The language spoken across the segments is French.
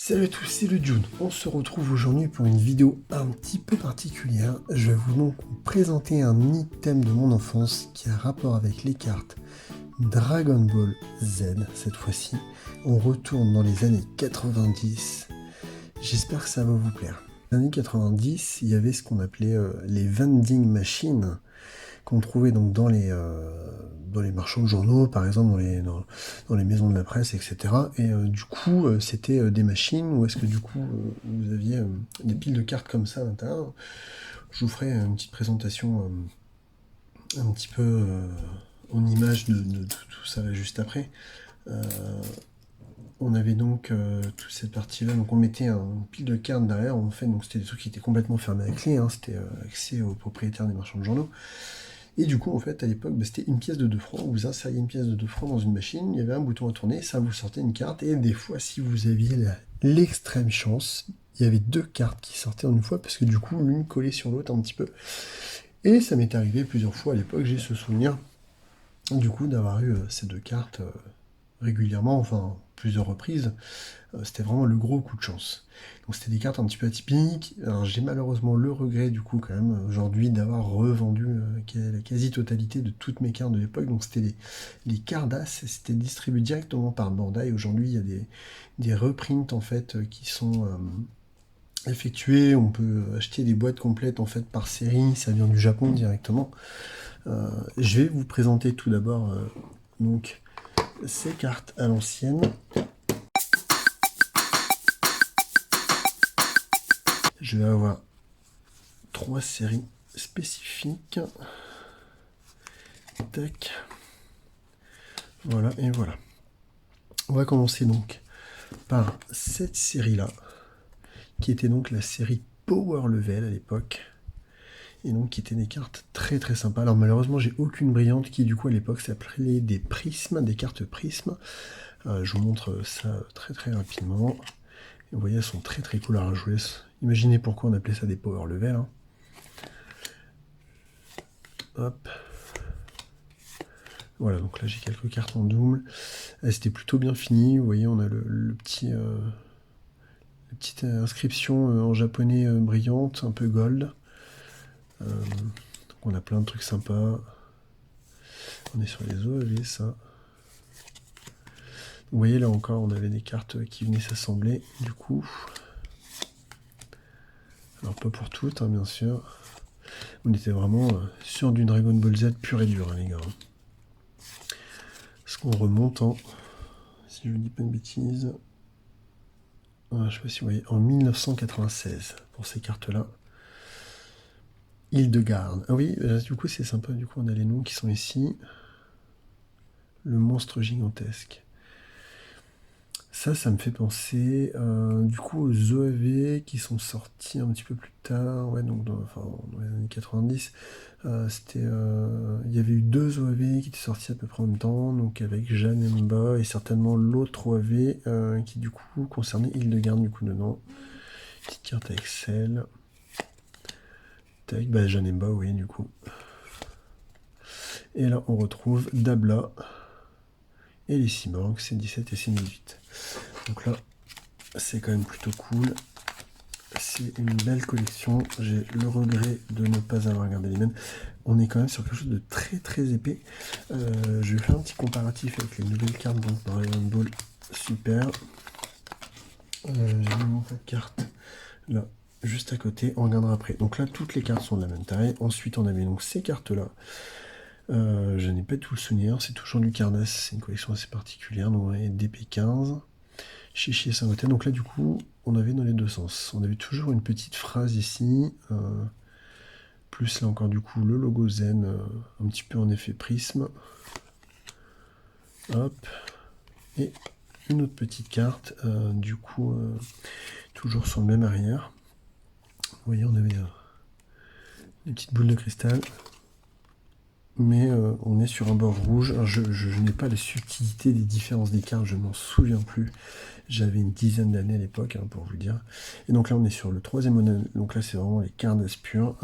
Salut à tous, c'est le June. On se retrouve aujourd'hui pour une vidéo un petit peu particulière. Je vais donc vous présenter un item de mon enfance qui a rapport avec les cartes Dragon Ball Z. Cette fois-ci, on retourne dans les années 90. J'espère que ça va vous plaire. Dans les années 90, il y avait ce qu'on appelait les vending machines qu'on trouvait donc dans les marchands de journaux, par exemple dans les maisons de la presse, etc. Et du coup, c'était des machines où est-ce que du coup vous aviez des piles de cartes comme ça à l'intérieur. Je vous ferai une petite présentation un petit peu en image de tout ça là, juste après. On avait donc toute cette partie-là, donc on mettait une pile de cartes derrière, en fait, donc c'était des trucs qui étaient complètement fermés à clé, hein, c'était accès aux propriétaires des marchands de journaux. Et du coup, en fait, à l'époque, c'était une pièce de 2 francs. Vous insériez une pièce de 2 francs dans une machine, il y avait un bouton à tourner, ça vous sortait une carte. Et des fois, si vous aviez l'extrême chance, il y avait 2 cartes qui sortaient en une fois, parce que du coup, l'une collait sur l'autre un petit peu. Et ça m'est arrivé plusieurs fois à l'époque, j'ai ce souvenir, du coup, d'avoir eu ces 2 cartes régulièrement, enfin, plusieurs reprises. C'était vraiment le gros coup de chance. Donc c'était des cartes un petit peu atypiques. Alors j'ai malheureusement le regret du coup quand même aujourd'hui d'avoir revendu la quasi-totalité de toutes mes cartes de l'époque. Donc c'était les Cardass, c'était distribué directement par Bandai. Aujourd'hui il y a des reprints en fait qui sont effectués. On peut acheter des boîtes complètes en fait par série, ça vient du Japon directement. Je vais vous présenter tout d'abord donc ces cartes à l'ancienne. Je vais avoir 3 séries spécifiques. Tac. Voilà, et voilà. On va commencer donc par cette série-là, qui était donc la série Power Level à l'époque. Et donc qui étaient des cartes très très sympas. Alors malheureusement j'ai aucune brillante qui du coup à l'époque s'appelait des prismes, des cartes prismes. Je vous montre ça très très rapidement. Et vous voyez elles sont très très cool. Alors je vous laisse imaginer pourquoi on appelait ça des Power Level. Hein. Hop. Voilà, donc là j'ai quelques cartes en double. C'était plutôt bien fini. Vous voyez, on a la petite inscription en japonais brillante, un peu gold. Donc on a plein de trucs sympas. On est sur les OAV, ça. Vous voyez, là encore, on avait des cartes qui venaient s'assembler, du coup. Alors pas pour toutes, hein, bien sûr. On était vraiment sur du Dragon Ball Z pur et dur, hein, les gars. Est-ce qu'on remonte en... Si je ne dis pas de bêtises... je ne sais pas si vous voyez, en 1996, pour ces cartes-là. Hildegarde. Ah oui, du coup c'est sympa, du coup on a les noms qui sont ici. Le monstre gigantesque. Ça me fait penser du coup aux OAV qui sont sortis un petit peu plus tard, ouais, donc dans les années 90. Il y avait eu 2 OAV qui étaient sortis à peu près en même temps, donc avec Janemba et certainement l'autre OAV qui du coup concernait Hildegarde du coup dedans. Petite carte à Excel. Tac, bah Janemba, oui, du coup. Et là, on retrouve Dabla et les Cyborgs, C17 et C18. Donc là, c'est quand même plutôt cool. C'est une belle collection. J'ai le regret de ne pas avoir regardé les mêmes. On est quand même sur quelque chose de très très épais. Je vais faire un petit comparatif avec les nouvelles cartes donc, dans Dragon Ball Super. J'ai mis mon pack de cartes là, juste à côté. On regardera après. Donc là, toutes les cartes sont de la même taille. Ensuite, on avait donc ces cartes-là. Je n'ai pas tout le souvenir, c'est toujours du Cardass, c'est une collection assez particulière, donc on avait DP15, Chichi et Saint-Gothard, donc là du coup, on avait dans les deux sens. On avait toujours une petite phrase ici, plus là encore du coup le logo Zen, un petit peu en effet prisme. Hop, et une autre petite carte, du coup, toujours sur le même arrière. Vous voyez, on avait une petite boule de cristal. Mais on est sur un bord rouge. Alors, je n'ai pas la subtilité des différences des cartes, je m'en souviens plus. J'avais une dizaine d'années à l'époque, hein, pour vous dire. Et donc là, on est sur le 3e modèle. Donc là, c'est vraiment les cartes pures.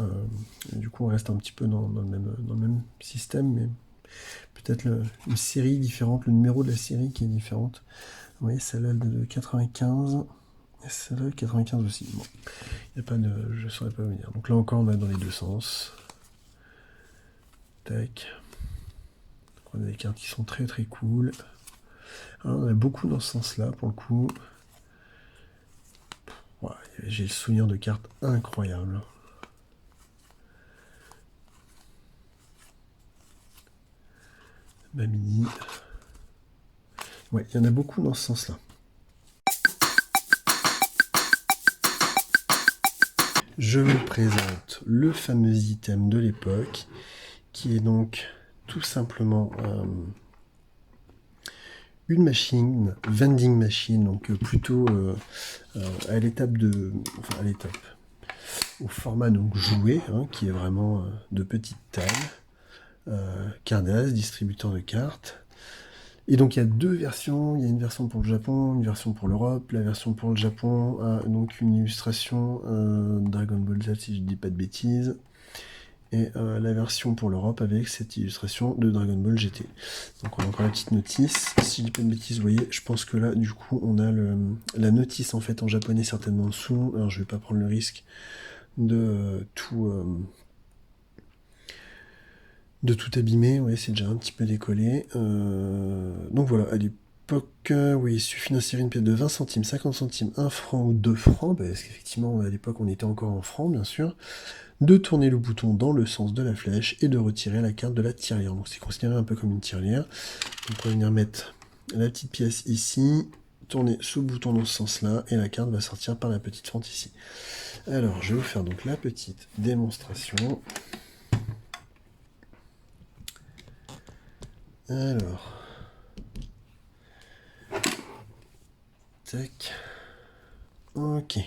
Du coup, on reste un petit peu dans le même système, mais peut-être une série différente, le numéro de la série qui est différente. Vous voyez, celle-là de 95. Et celle-là, 95 aussi. Bon, y a pas de... je saurais pas vous dire. Donc là encore, on a dans les deux sens. Tac. Donc on a des cartes qui sont très très cool. Alors, on a beaucoup dans ce sens-là, pour le coup. Ouais, j'ai le souvenir de cartes incroyables. Mamie. Ouais, il y en a beaucoup dans ce sens-là. Je vous présente le fameux item de l'époque, qui est donc tout simplement une machine, vending machine, donc plutôt à l'étape de... Enfin, à l'étape. Au format donc jouet, hein, qui est vraiment de petite taille. Cardas, distributeur de cartes. Et donc il y a deux versions, il y a une version pour le Japon, une version pour l'Europe. La version pour le Japon a donc une illustration Dragon Ball Z si je dis pas de bêtises. Et la version pour l'Europe avec cette illustration de Dragon Ball GT. Donc on a encore la petite notice. Si je dis pas de bêtises, vous voyez, je pense que là du coup on a la notice en fait en japonais certainement en dessous. Alors je vais pas prendre le risque de tout abîmer, ouais, c'est déjà un petit peu décollé. Donc voilà, à l'époque, oui, il suffit d'insérer une pièce de 20 centimes, 50 centimes, 1 franc ou 2 francs, parce qu'effectivement, à l'époque, on était encore en francs, bien sûr, de tourner le bouton dans le sens de la flèche et de retirer la carte de la tirelire. Donc c'est considéré un peu comme une tirelire. Donc on va venir mettre la petite pièce ici, tourner ce bouton dans ce sens-là, et la carte va sortir par la petite fente ici. Alors, je vais vous faire donc la petite démonstration. Alors, tac, ok.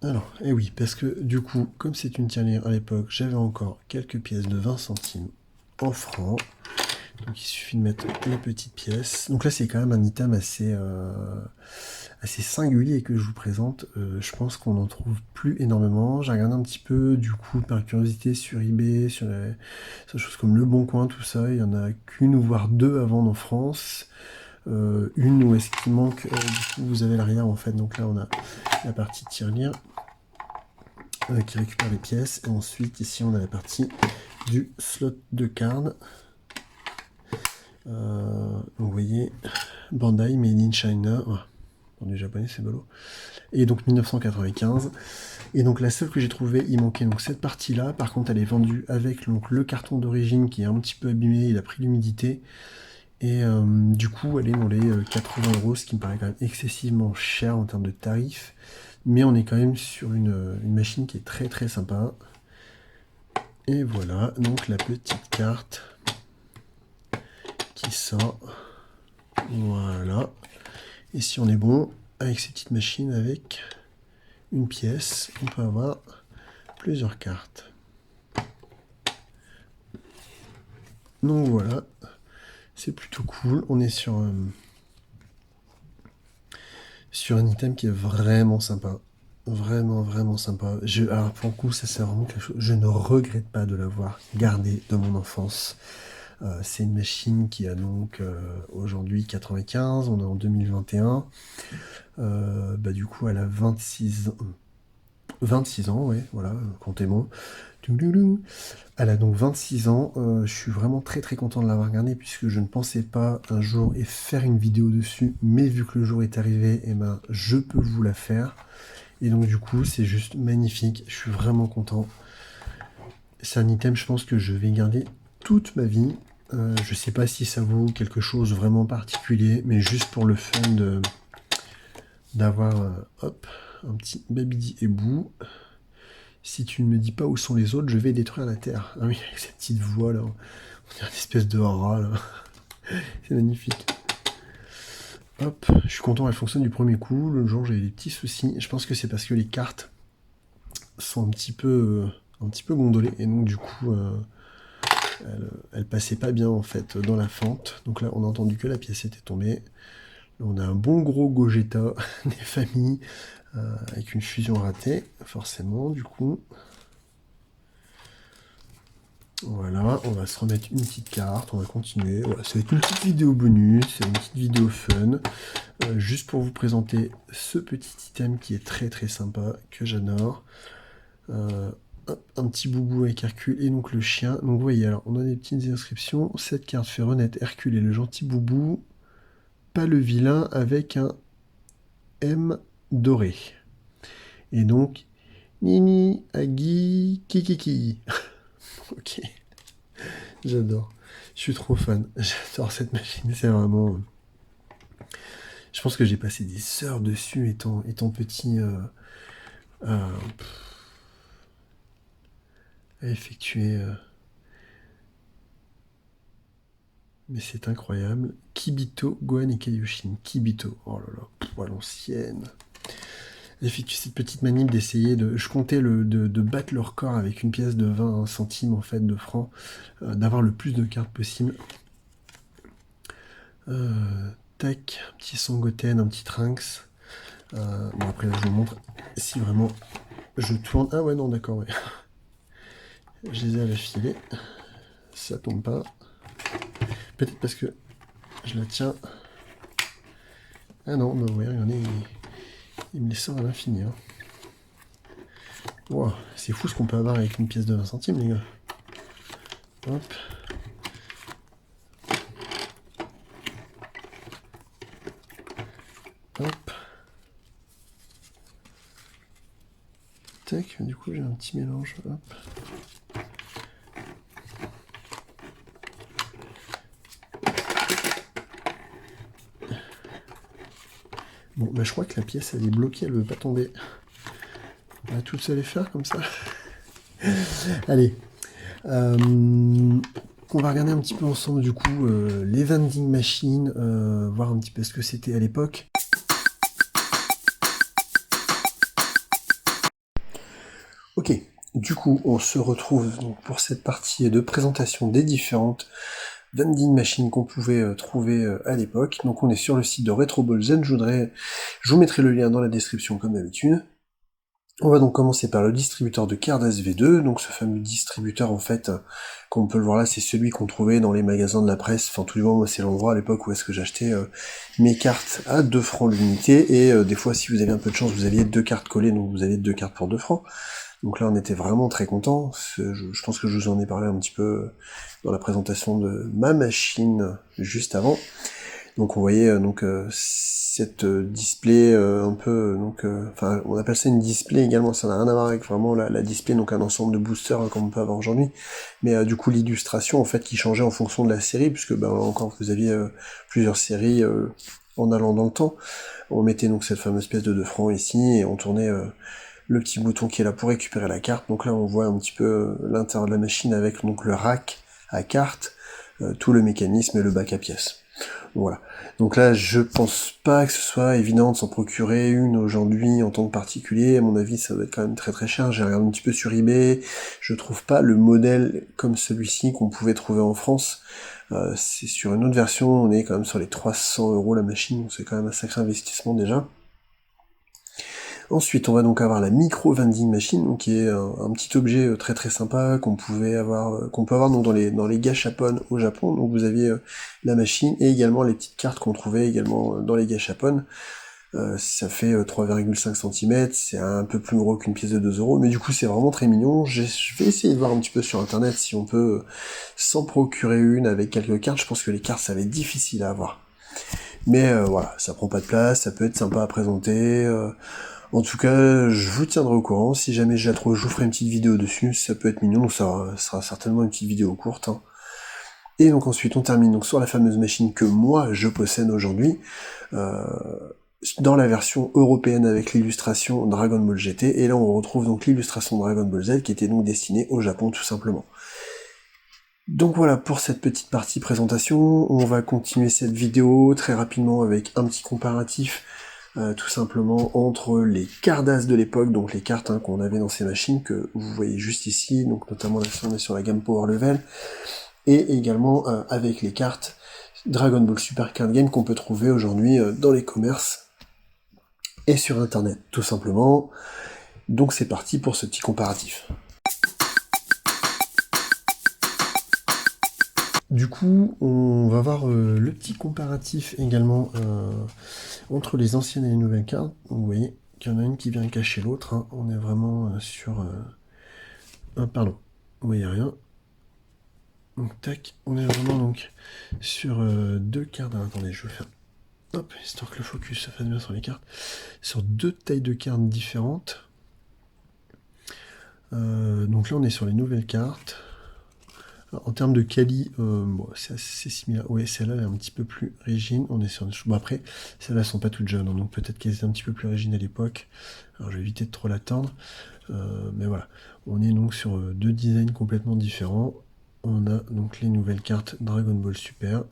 Alors, et oui, parce que du coup, comme c'est une tirelire à l'époque, j'avais encore quelques pièces de 20 centimes en francs. Donc il suffit de mettre les petites pièces. Donc là, c'est quand même un item assez singulier que je vous présente. Je pense qu'on n'en trouve plus énormément. J'ai regardé un petit peu, du coup, par curiosité, sur eBay, sur des choses comme Le Bon Coin, tout ça. Il n'y en a qu'une, voire deux à vendre en France. Une où est-ce qu'il manque, du coup, vous avez l'arrière, en fait. Donc là, on a la partie tirelire qui récupère les pièces. Et ensuite, ici, on a la partie du slot de card. Donc, vous voyez, Bandai, Made in China. Oh, du japonais, c'est bolo. Et donc 1995. Et donc la seule que j'ai trouvée, il manquait donc cette partie-là. Par contre, elle est vendue avec donc, le carton d'origine qui est un petit peu abîmé, il a pris l'humidité. Et du coup, elle est dans les 80 €, ce qui me paraît quand même excessivement cher en termes de tarifs. Mais on est quand même sur une machine qui est très très sympa. Et voilà, donc la petite carte qui sort. Voilà. Et si on est bon, avec ces petites machines, avec une pièce, on peut avoir plusieurs cartes. Donc voilà, c'est plutôt cool. On est sur un item qui est vraiment sympa. Vraiment, vraiment sympa. Alors pour le coup, ça c'est vraiment quelque chose. Je ne regrette pas de l'avoir gardé de mon enfance. C'est une machine qui a donc aujourd'hui 95, on est en 2021. Du coup, elle a 26 ans. 26 ans, ouais, voilà, comptez bon. Elle a donc 26 ans. Je suis vraiment très très content de l'avoir regardée puisque je ne pensais pas un jour et faire une vidéo dessus. Mais vu que le jour est arrivé, eh ben, je peux vous la faire. Et donc du coup, c'est juste magnifique. Je suis vraiment content. C'est un item, je pense que je vais garder toute ma vie. Je sais pas si ça vaut quelque chose vraiment particulier, mais juste pour le fun d'avoir hop, un petit Babidi Ebou. Si tu ne me dis pas où sont les autres, je vais détruire la Terre. Ah oui, avec cette petite voix là, on dirait une espèce de rat là. C'est magnifique. Hop, je suis content, elle fonctionne du premier coup. Le jour, j'ai eu des petits soucis. Je pense que c'est parce que les cartes sont un petit peu gondolées et donc du coup, elles passaient pas bien en fait dans la fente. Donc là, on a entendu que la pièce était tombée. Là, on a un bon gros Gogeta des familles avec une fusion ratée, forcément, du coup. Voilà, on va se remettre une petite carte, on va continuer. Voilà, ça va être une petite vidéo bonus, une petite vidéo fun, juste pour vous présenter ce petit item qui est très très sympa, que j'adore. Un petit boubou avec Hercule et donc le chien. Donc vous voyez, alors on a des petites inscriptions. Cette carte fait renaître Hercule et le gentil boubou, pas le vilain, avec un M doré. Et donc, Mimi, Agui, Kikiki. Ok, j'adore. Je suis trop fan. J'adore cette machine. C'est vraiment. Je pense que j'ai passé des heures dessus étant petit à, à effectuer. Mais c'est incroyable. Kibito, Gohan et Kaioshin. Kibito. Oh là là, à l'ancienne. J'effectue cette petite manip d'essayer de. Je comptais de battre leur corps avec une pièce de 20 centimes en fait de francs, d'avoir le plus de cartes possible. Tac, un petit Sangoten, un petit Trunks. Bon après là je vous montre si vraiment je tourne. Ah ouais non d'accord ouais. Je les ai à la filée. Ça tombe pas. Peut-être parce que je la tiens. Ah non, mais ouais, regardez, il me les sort à l'infini. Hein. Wow, c'est fou ce qu'on peut avoir avec une pièce de 20 centimes, les gars. Hop. Hop. Tac, du coup j'ai un petit mélange. Hop. Bon, bah je crois que la pièce elle est bloquée, elle veut pas tomber. On va toute seule les faire comme ça. Allez. On va regarder un petit peu ensemble du coup les vending machines, voir un petit peu ce que c'était à l'époque. Ok, du coup on se retrouve donc pour cette partie de présentation des différentes vending machines qu'on pouvait trouver à l'époque. Donc on est sur le site de Retro Ball Zen, je vous mettrai le lien dans la description comme d'habitude. On va donc commencer par le distributeur de cartes SV2, donc ce fameux distributeur en fait, comme on peut le voir là, c'est celui qu'on trouvait dans les magasins de la presse, enfin tout du moins moi c'est l'endroit à l'époque où est-ce que j'achetais mes cartes à 2 francs l'unité, et des fois si vous aviez un peu de chance vous aviez 2 cartes collées, donc vous aviez 2 cartes pour 2 francs. Donc là on était vraiment très contents, je pense que je vous en ai parlé un petit peu dans la présentation de ma machine juste avant. Donc on voyait cette display un peu enfin on appelle ça une display également, ça n'a rien à voir avec vraiment la display, donc un ensemble de boosters comme on peut avoir aujourd'hui, mais du coup l'illustration en fait qui changeait en fonction de la série, puisque encore vous aviez plusieurs séries en allant dans le temps. On mettait donc cette fameuse pièce de 2 francs ici et on tournait le petit bouton qui est là pour récupérer la carte. Donc là on voit un petit peu l'intérieur de la machine avec donc le rack à cartes, tout le mécanisme et le bac à pièces. Voilà. Donc là, je pense pas que ce soit évident de s'en procurer une aujourd'hui en tant que particulier. À mon avis, ça va être quand même très très cher. J'ai regardé un petit peu sur eBay. Je trouve pas le modèle comme celui-ci qu'on pouvait trouver en France. C'est sur une autre version. On est quand même sur les 300 € la machine. Donc c'est quand même un sacré investissement déjà. Ensuite, on va donc avoir la micro vending machine, donc qui est un petit objet très très sympa qu'on peut avoir donc dans les gashapon au Japon. Donc vous aviez la machine et également les petites cartes qu'on trouvait également dans les gashapon. Ça fait 3,5 cm, c'est un peu plus gros qu'une pièce de 2 €, mais du coup c'est vraiment très mignon. Je vais essayer de voir un petit peu sur internet si on peut s'en procurer une avec quelques cartes. Je pense que les cartes ça va être difficile à avoir. Mais voilà, ça prend pas de place, ça peut être sympa à présenter. En tout cas, je vous tiendrai au courant. Si jamais je la trouve, je vous ferai une petite vidéo dessus. Ça peut être mignon, donc ça sera certainement une petite vidéo courte. Hein. Et donc ensuite, on termine donc sur la fameuse machine que moi je possède aujourd'hui, dans la version européenne avec l'illustration Dragon Ball GT. Et là, on retrouve donc l'illustration Dragon Ball Z qui était donc destinée au Japon tout simplement. Donc voilà pour cette petite partie présentation. On va continuer cette vidéo très rapidement avec un petit comparatif. Tout simplement entre les cartes d'as de l'époque, donc les cartes qu'on avait dans ces machines, que vous voyez juste ici, donc notamment là on est sur la gamme Power Level, et également avec les cartes Dragon Ball Super Card Game qu'on peut trouver aujourd'hui dans les commerces et sur internet, tout simplement. Donc c'est parti pour ce petit comparatif. Du coup, on va voir le petit comparatif également entre les anciennes et les nouvelles cartes. Donc, vous voyez qu'il y en a une qui vient cacher l'autre, hein. On est vraiment sur... pardon, vous voyez rien. Donc tac, on est vraiment donc sur deux cartes. Alors, attendez, je vais faire... Hop, histoire que le focus se fasse bien sur les cartes. Sur deux tailles de cartes différentes. Donc là, on est sur les nouvelles cartes. Alors, en termes de quali, bon, c'est assez similaire. Oui, celle-là est un petit peu plus rigide. On est sur... Bon, après, celles-là sont pas toutes jeunes, hein, donc peut-être qu'elles étaient un petit peu plus rigides à l'époque. Alors, je vais éviter de trop l'attendre. Mais voilà, on est donc sur deux designs complètement différents. On a donc les nouvelles cartes Dragon Ball Super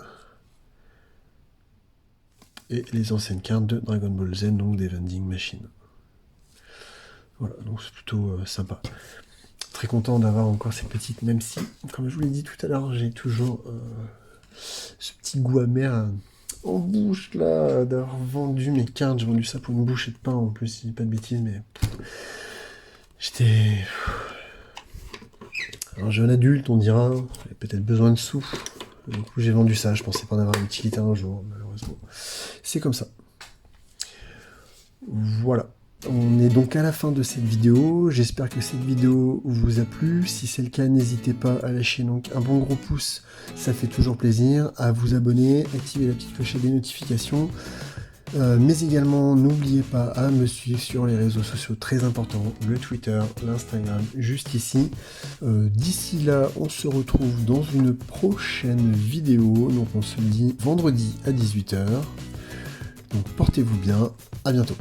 et les anciennes cartes de Dragon Ball Z, donc des vending machines. Voilà, donc c'est plutôt sympa. Très content d'avoir encore ces petites, même si, comme je vous l'ai dit tout à l'heure, j'ai toujours ce petit goût amer en bouche là, d'avoir vendu mes cartes. J'ai vendu ça pour une bouchée de pain en plus, si je dis pas de bêtises, mais j'étais un jeune adulte, on dira, j'avais peut-être besoin de sous. Du coup, j'ai vendu ça, je pensais pas en avoir l'utilité un jour, malheureusement. C'est comme ça. Voilà. On est donc à la fin de cette vidéo. J'espère que cette vidéo vous a plu. Si c'est le cas, n'hésitez pas à lâcher donc un bon gros pouce, ça fait toujours plaisir. À vous abonner, activer la petite clochette des notifications. Mais également, n'oubliez pas à me suivre sur les réseaux sociaux très importants, le Twitter, l'Instagram, juste ici. D'ici là, on se retrouve dans une prochaine vidéo. Donc on se dit vendredi à 18 h. Donc portez-vous bien, à bientôt.